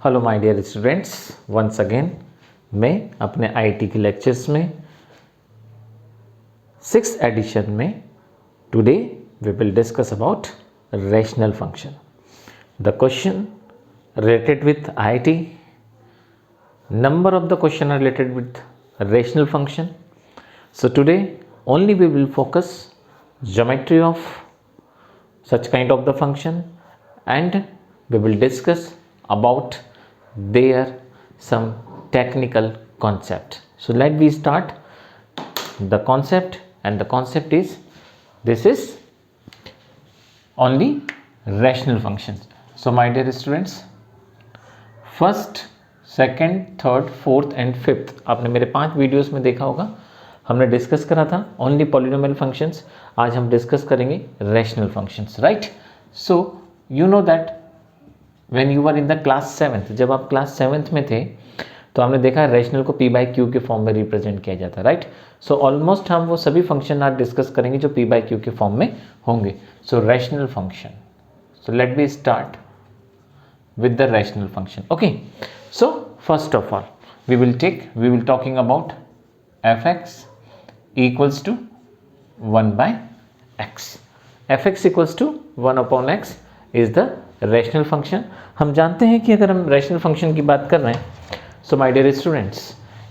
Hello my dear students, once again मैं अपने IT के लेक्चर्स में 6th एडिशन में today we will discuss about rational function. The question related with IIT, number of the question are related with rational function. So today only we will focus geometry of such kind of the function and we will discuss about their some technical concept. So let me start the concept, and the concept is this is only rational functions. So my dear students, first, second, third, fourth and fifth आपने मेरे 5 videos में देखा होगा. हमने discuss करा था only polynomial functions. आज हम डिस्कस करेंगे rational functions, right. So you know that when you are in the class 7th, जब आप क्लास 7th में थे तो हमने देखा रैशनल को p बाई क्यू के फॉर्म में रिप्रेजेंट किया जाता है, राइट. सो ऑलमोस्ट हम वो सभी फंक्शन आज डिस्कस करेंगे जो p बाई क्यू के फॉर्म में होंगे. सो rational function. So let me start with the rational function. Okay, so first of all we will talking about fx equals to 1 by x. fx equals to 1 upon x is the rational function. हम जानते हैं कि अगर हम rational function की बात कर रहे हैं, so my dear students,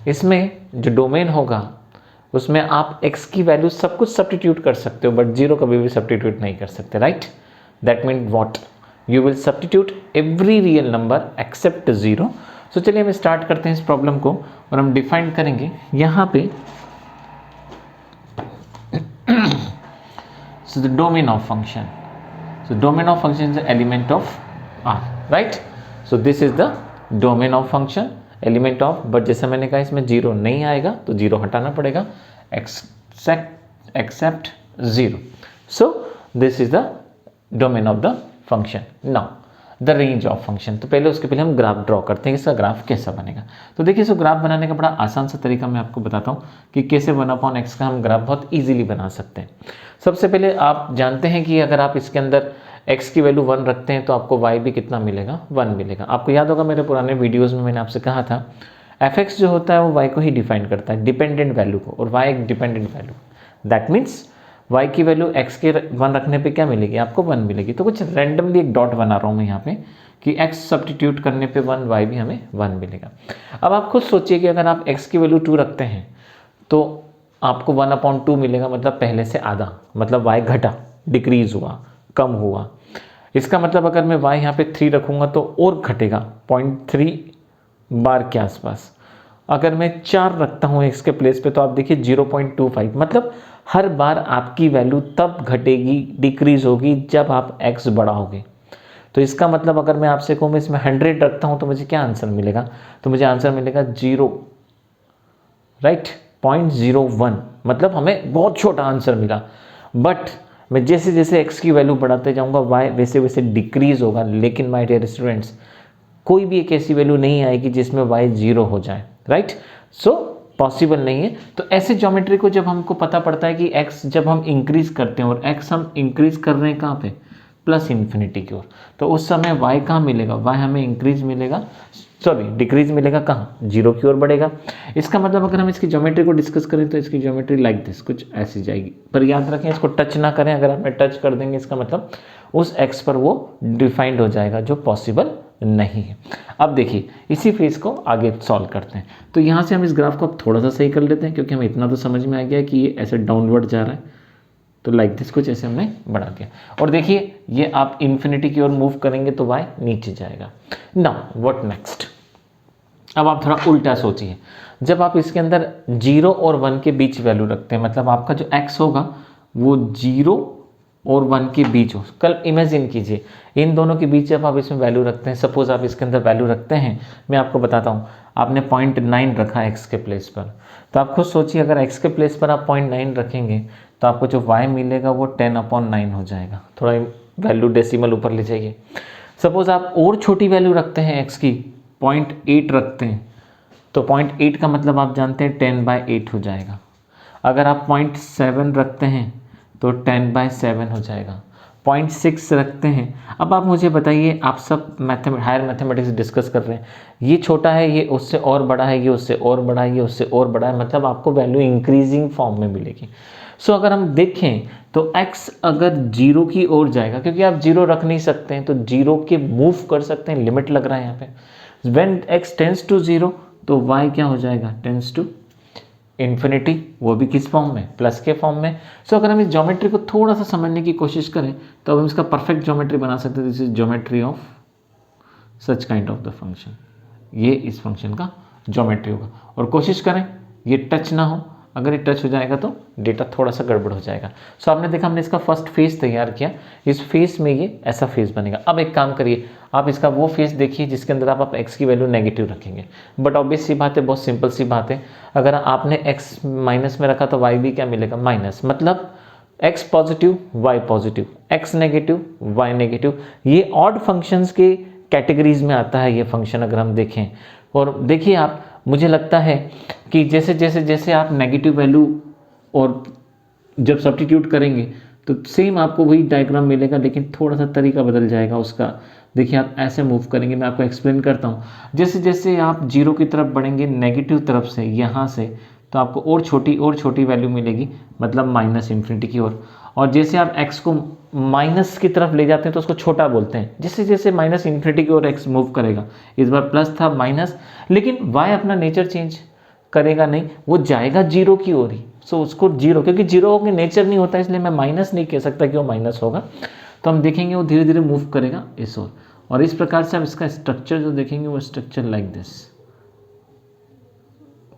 इसमें जो डोमेन होगा उसमें आप x की वैल्यू सब कुछ सब्स्टिट्यूट कर सकते हो, बट 0 कभी भी सब्स्टिट्यूट नहीं कर सकते, right. That mean what, you will substitute every real number except 0. So चलिए हम स्टार्ट करते हैं इस प्रॉब्लम को और हम डिफाइन करेंगे यहाँ पे so the domain of function. So domain of function is the element of R, right. So this is the domain of function, element of, but जैसा मैंने कहा इसमें 0 नहीं आएगा तो 0 हटाना पड़ेगा, except 0. So this is the domain of the function. Now the range of function. तो उसके पहले हम ग्राफ ड्रॉ करते हैं. इसका ग्राफ कैसा बनेगा, तो देखिए इसको ग्राफ बनाने का बड़ा आसान सा तरीका मैं आपको बताता हूँ कि कैसे 1 अपॉन x का हम ग्राफ बहुत इजीली बना सकते हैं. सबसे पहले आप जानते हैं कि अगर आप इसके अंदर x की वैल्यू 1 रखते हैं तो आपको y भी कितना मिलेगा, 1 मिलेगा. आपको याद होगा मेरे पुराने वीडियोज़ में मैंने आपसे कहा था fx जो होता है वो y को ही डिफाइन करता है, डिपेंडेंट वैल्यू को, और y एक dependent value. That means y की वैल्यू x के 1 रखने पे क्या मिलेगी, आपको 1 मिलेगी. तो कुछ रैंडमली एक डॉट बना रहा हूँ मैं यहाँ पे कि x सब्स्टिट्यूट करने पे 1, y भी हमें 1 मिलेगा. अब आप खुद सोचिए कि अगर आप x की वैल्यू 2 रखते हैं तो आपको 1/2 मिलेगा, मतलब पहले से आधा, मतलब y घटा, डिक्रीज हुआ, कम हुआ. इसका मतलब अगर मैं y यहाँ पे 3 रखूँगा तो और घटेगा 0.3 बार के आसपास. अगर मैं 4 रखता हूँ x के प्लेस पे तो आप देखिए 0.25, मतलब हर बार आपकी वैल्यू तब घटेगी, डिक्रीज होगी जब आप x बढ़ाओगे. तो इसका मतलब अगर मैं आपसे कहूँ मैं इसमें 100 रखता हूँ तो मुझे क्या आंसर मिलेगा, तो मुझे आंसर मिलेगा 0, राइट, 0.01. मतलब हमें बहुत छोटा आंसर मिला. बट मैं जैसे जैसे x की वैल्यू बढ़ाते जाऊँगा y वैसे वैसे डिक्रीज होगा. लेकिन माय डियर स्टूडेंट्स, कोई भी एक ऐसी वैल्यू नहीं आएगी जिसमें y 0 हो जाए, राइट. सो पॉसिबल नहीं है. तो ऐसे ज्योमेट्री को जब हमको पता पड़ता है कि x जब हम इंक्रीज करते हैं और x हम इंक्रीज कर रहे हैं कहाँ पे, प्लस इन्फिनिटी की ओर, तो उस समय y कहाँ मिलेगा, y हमें इंक्रीज मिलेगा, सॉरी डिक्रीज मिलेगा, कहाँ, 0 की ओर बढ़ेगा. इसका मतलब अगर हम इसकी ज्योमेट्री को डिस्कस करें तो इसकी ज्योमेट्री लाइक दिस कुछ ऐसी जाएगी. पर याद रखें इसको टच ना करें. अगर हमें टच कर देंगे इसका मतलब उस x पर वो डिफाइंड हो जाएगा, जो पॉसिबल नहीं है. अब देखिए इसी फेज को आगे सॉल्व करते हैं. तो यहाँ से हम इस ग्राफ को अब थोड़ा सा सही कर लेते हैं, क्योंकि हमें इतना तो समझ में आ गया कि ये ऐसे डाउनवर्ड जा रहा है. तो लाइक दिस कुछ ऐसे हमने बढ़ा दिया. और देखिए ये आप इन्फिनिटी की ओर मूव करेंगे तो y नीचे जाएगा. Now what next. अब आप थोड़ा उल्टा सोचिए. जब आप इसके अंदर 0 और 1 के बीच वैल्यू रखते हैं, मतलब आपका जो x होगा वो 0 और 1 के बीच हो. कल इमेजिन कीजिए इन दोनों के बीच जब आप इसमें वैल्यू रखते हैं, सपोज आप इसके अंदर वैल्यू रखते हैं, मैं आपको बताता हूँ, आपने 0.9 रखा x के प्लेस पर, तो आप खुद सोचिए अगर x के प्लेस पर आप 0.9 रखेंगे तो आपको जो y मिलेगा वो 10/9 हो जाएगा. थोड़ा वैल्यू डेसिमल ऊपर ले जाइए. सपोज आप और छोटी वैल्यू रखते हैं x की, 0.8 रखते हैं, तो 0.8 का मतलब आप जानते हैं 10/8 हो जाएगा. अगर आप 0.7 रखते हैं तो 10/7 हो जाएगा. 0.6 रखते हैं। अब आप मुझे बताइए, आप सब हायर मैथमेटिक्स डिस्कस कर रहे हैं, ये छोटा है, ये उससे और बड़ा है, ये उससे और बड़ा है, ये उससे और बड़ा है, मतलब आपको वैल्यू इंक्रीजिंग फॉर्म में मिलेगी। सो अगर हम देखें तो x अगर 0 की ओर जाएगा, क्योंकि आप 0 रख नहीं सकते हैं तो 0 के मूव कर सकते हैं, लिमिट लग रहा है यहाँ पे। व्हेन x टेंस टू 0 तो y क्या हो जाएगा, टेंस टू इन्फिनिटी, वो भी किस फॉर्म में, प्लस के फॉर्म में। सो अगर हम इस ज्योमेट्री को थोड़ा सा समझने की कोशिश करें तो हम इसका परफेक्ट ज्योमेट्री बना सकते हैं। This is geometry of such kind of the function, ये इस फंक्शन का ज्योमेट्री होगा। और कोशिश करें ये टच ना हो, अगर ये टच हो जाएगा तो डेटा थोड़ा सा गड़बड़ हो जाएगा। सो आपने देखा हमने इसका फर्स्ट फेस तैयार किया, इस फेस में ये ऐसा फेस बनेगा। अब एक काम करिए, आप इसका वो फेस देखिए जिसके अंदर आप x की वैल्यू नेगेटिव रखेंगे। बट ऑब्वियस सी बात है, बहुत सिंपल सी बात है, अगर आपने x माइनस में रखा तो y भी क्या मिलेगा, माइनस। मतलब x positive y positive, x negative y negative. ये ऑड फंक्शंस के कैटेगरीज में आता है ये फंक्शन, अगर हम देखें। और देखिए आप, मुझे लगता है कि जैसे जैसे जैसे आप नेगेटिव वैल्यू और जब सब्स्टिट्यूट करेंगे तो सेम आपको वही डायग्राम मिलेगा, लेकिन थोड़ा सा तरीका बदल जाएगा उसका। देखिए आप ऐसे मूव करेंगे, मैं आपको एक्सप्लेन करता हूँ। जैसे जैसे आप 0 की तरफ बढ़ेंगे नेगेटिव तरफ से यहाँ से, तो आपको और छोटी वैल्यू मिलेगी, मतलब माइनस इन्फिनिटी की ओर। और जैसे आप x को माइनस की तरफ ले जाते हैं तो उसको छोटा बोलते हैं। जैसे जैसे माइनस इन्फिनिटी की ओर x मूव करेगा, इस बार प्लस था माइनस, लेकिन y अपना नेचर चेंज करेगा नहीं, वो जाएगा 0 की ओर ही। सो उसको 0, क्योंकि 0 के नेचर नहीं होता, इसलिए मैं माइनस नहीं कह सकता कि वो माइनस होगा। तो हम देखेंगे वो धीरे धीरे मूव करेगा इस ओर, और इस प्रकार से आप इसका स्ट्रक्चर जो देखेंगे वो स्ट्रक्चर लाइक दिस,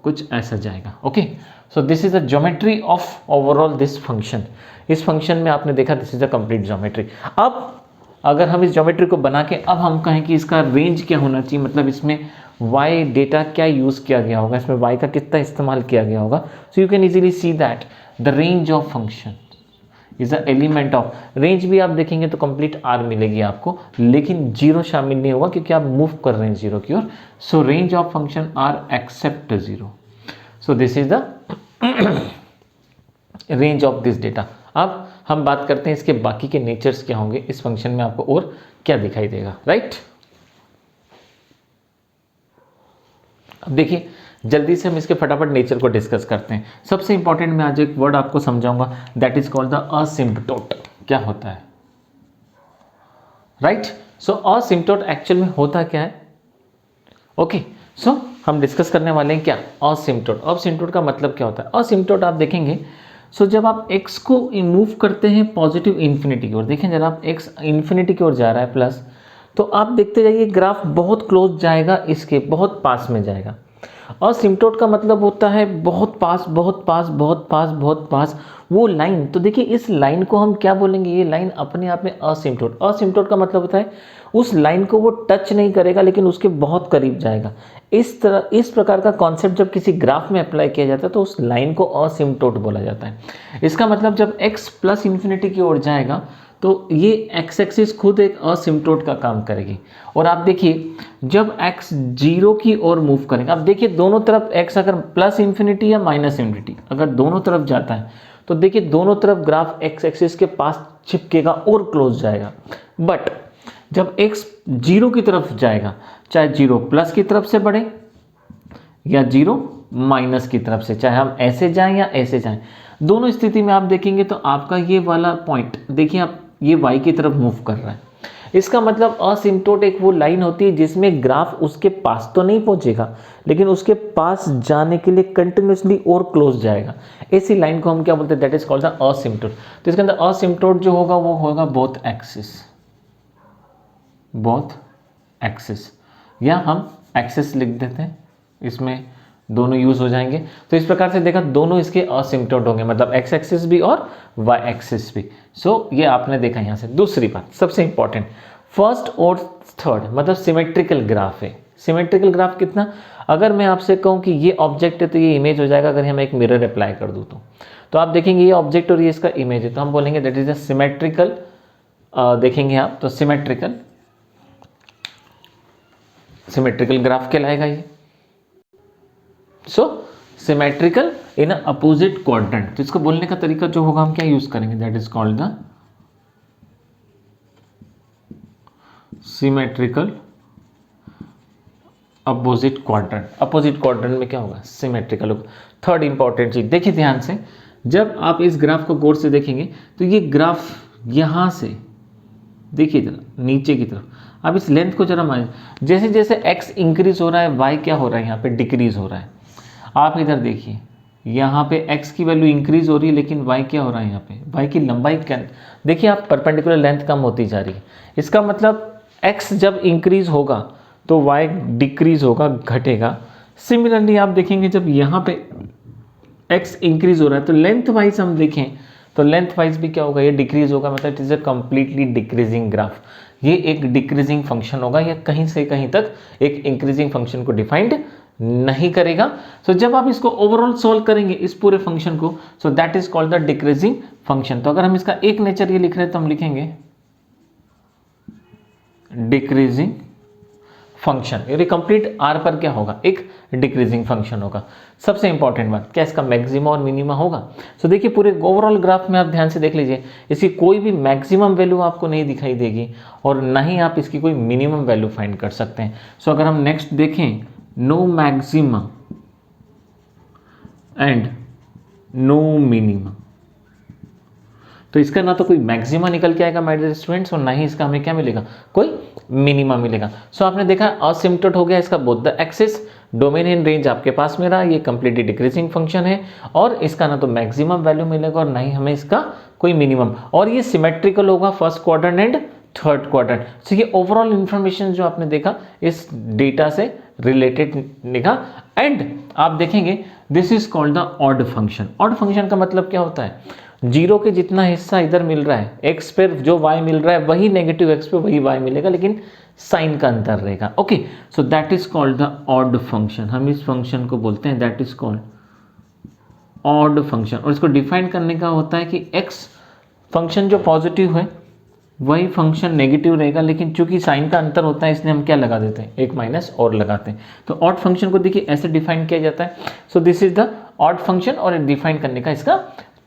कुछ ऐसा जाएगा। Okay, so this is the geometry of overall this function. इस फंक्शन में आपने देखा this is the complete geometry. अब अगर हम इस ज्योमेट्री को बना के अब हम कहें कि इसका रेंज क्या होना चाहिए, मतलब इसमें y डेटा क्या यूज़ किया गया होगा, इसमें y का कितना इस्तेमाल किया गया होगा। So you can easily see that the range of function is a element of, range भी आप देखेंगे तो कंप्लीट r मिलेगी आपको, लेकिन 0 शामिल नहीं होगा क्योंकि आप मूव कर रहे हैं 0 की ओर। So range of function r except 0। So this is the range of this data. अब हम बात करते हैं इसके बाकी के नेचर्स क्या होंगे, इस फंक्शन में आपको और क्या दिखाई देगा, राइट। अब देखिए जल्दी से हम इसके फटाफट नेचर को डिस्कस करते हैं। सबसे इंपॉर्टेंट मैं आज एक वर्ड आपको समझाऊंगा, दैट इज कॉल्ड द असिम्पटोट। क्या होता है, राइट। सो असिम्पटोट एक्चुअल में होता क्या है, ओके। सो हम डिस्कस करने वाले हैं क्या, असिम्पटोट। असिम्पटोट का मतलब क्या होता है, असिम्पटोट आप देखेंगे सो जब आप x को मूव करते हैं पॉजिटिव इन्फिनिटी की ओर, देखें जब आप x इन्फिनिटी की ओर जा रहा है प्लस, तो आप देखते जाइए ग्राफ बहुत क्लोज जाएगा, इसके बहुत पास में जाएगा। असिम्पटोट का मतलब होता है बहुत पास बहुत पास बहुत पास बहुत पास, वो लाइन। तो देखिए इस लाइन को हम क्या बोलेंगे, ये लाइन अपने आप में असिम्पटोट। असिम्पटोट का मतलब होता है उस लाइन को वो टच नहीं करेगा लेकिन उसके बहुत करीब जाएगा। इस प्रकार का कॉन्सेप्ट जब किसी ग्राफ में अप्लाई किया जाता है तो उस लाइन को असिम्पटोट बोला जाता है। इसका मतलब जब x प्लस इन्फिनिटी की ओर जाएगा तो ये x एक्सिस खुद एक असिम्पटोट का काम करेगी। और आप देखिए जब x 0 की ओर मूव करेगा, अब देखिए दोनों तरफ x अगर प्लस इन्फिनिटी या माइनस इन्फिनिटी अगर दोनों तरफ जाता है तो देखिए दोनों तरफ ग्राफ x एक्सिस के पास चिपकेगा और क्लोज जाएगा। बट जब x 0 की तरफ जाएगा, चाहे 0 प्लस की तरफ से बढ़े या 0 माइनस की तरफ से, चाहे हम ऐसे जाएं या ऐसे जाएं, दोनों स्थिति में आप देखेंगे तो आपका ये वाला पॉइंट देखिए आप ये y की तरफ मूव कर रहा है। इसका मतलब असिम्पटोट एक वो लाइन होती है जिसमें ग्राफ उसके पास तो नहीं पहुंचेगा लेकिन उसके पास जाने के लिए कंटिन्यूसली और क्लोज जाएगा। ऐसी लाइन को हम क्या बोलते हैं, दैट इज कॉल्ड द असिम्पटोट। तो इसके अंदर असिम्पटोट जो होगा वो होगा बोथ एक्सिस, या हम एक्सिस लिख देते हैं, इसमें दोनों यूज हो जाएंगे। तो इस प्रकार से देखा दोनों इसके असिम्पटोट होंगे, मतलब x एक्सिस भी और y एक्सिस भी। सो ये आपने देखा यहाँ से। दूसरी बात सबसे इंपॉर्टेंट, फर्स्ट और थर्ड मतलब सिमेट्रिकल ग्राफ है। सिमेट्रिकल ग्राफ कितना, अगर मैं आपसे कहूँ कि ये ऑब्जेक्ट है तो ये इमेज हो जाएगा, अगर हम एक मिरर अप्लाई कर दूँ तो आप देखेंगे ये ऑब्जेक्ट और ये इसका इमेज है, तो हम बोलेंगे दैट इज अ सिमेट्रिकल। देखेंगे आप तो सिमेट्रिकल ग्राफ कहलाएगा ये। सो सिमेट्रिकल इन अपोजिट क्वाड्रेंट। तो इसको बोलने का तरीका जो होगा हम क्या यूज करेंगे, that is called the symmetrical opposite quadrant. Opposite quadrant में क्या होगा, सिमेट्रिकल होगा। थर्ड इंपॉर्टेंट चीज देखिए ध्यान से, जब आप इस ग्राफ को गौर से देखेंगे तो ये ग्राफ यहाँ से देखिए जरा नीचे की तरफ, अब इस लेंथ को जरा मान, जैसे जैसे x इंक्रीज हो रहा है y क्या हो रहा है यहाँ पे डिक्रीज हो रहा है। आप इधर देखिए यहाँ पे x की वैल्यू इंक्रीज हो रही है लेकिन y क्या हो रहा है यहाँ पे, y की लंबाई क्या, देखिए आप परपेंडिकुलर लेंथ कम होती जा रही है। इसका मतलब x जब इंक्रीज होगा तो y डिक्रीज होगा, घटेगा। सिमिलरली आप देखेंगे जब यहाँ पे x इंक्रीज हो रहा है तो लेंथ वाइज हम देखें तो लेंथ वाइज भी क्या होगा, ये डिक्रीज होगा, मतलब it is a completely decreasing graph. ये एक डिक्रीजिंग फंक्शन होगा, या कहीं से कहीं तक एक इंक्रीजिंग फंक्शन को डिफाइंड नहीं करेगा। सो जब आप इसको ओवरऑल सॉल्व करेंगे इस पूरे फंक्शन को, so that is called the decreasing function. तो अगर हम इसका एक नेचर ये लिख रहे हैं तो हम लिखेंगे डिक्रीजिंग फंक्शन। ये कंप्लीट आर पर क्या होगा, एक डिक्रीजिंग फंक्शन होगा। सबसे इंपॉर्टेंट बात, क्या इसका मैक्सिमा और मिनिमा होगा। सो देखिए पूरे ओवरऑल ग्राफ में आप ध्यान से देख लीजिए, इसकी कोई भी मैक्सिमम वैल्यू आपको नहीं दिखाई देगी और ना ही आप इसकी कोई मिनिमम वैल्यू फाइंड कर सकते हैं। सो अगर हम नेक्स्ट देखें, no maxima and no minima, तो इसका ना तो कोई मैक्सिमा निकल के आएगा माय डियर स्टूडेंट्स और ना ही इसका हमें क्या मिलेगा, कोई मिनिमा मिलेगा। सो आपने देखा असिम्प्टोट हो गया इसका both the axis, domain in range आपके पास में रहा, ये कंप्लीटली डिक्रीजिंग फंक्शन है और इसका ना तो मैक्सिमम वैल्यू मिलेगा और ना ही हमें इसका कोई मिनिमम, और ये सिमेट्रिकल होगा first quadrant and third quadrant. So ये ओवरऑल इंफॉर्मेशन जो आपने देखा इस डेटा से रिलेटेड निकला। एंड आप देखेंगे this is called the odd function. Odd function का मतलब क्या होता है, जीरो के जितना हिस्सा इधर मिल रहा है x पे जो y मिल रहा है वही नेगेटिव x पे वही y मिलेगा, लेकिन साइन का अंतर रहेगा। Okay, so that is called the odd function. हम इस फंक्शन को बोलते हैं that is called odd function. और इसको डिफाइन करने का होता है कि x फंक्शन जो पॉजिटिव है वही फंक्शन नेगेटिव रहेगा, लेकिन चूंकि साइन का अंतर होता है इसलिए हम क्या लगा देते हैं, एक माइनस और लगाते हैं। तो ऑड फंक्शन को देखिए ऐसे डिफाइन किया जाता है। सो this is the odd function और डिफाइन करने का इसका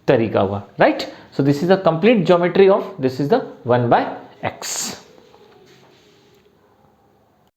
तरीका हुआ, right. So this is the complete geometry of this is the 1/x।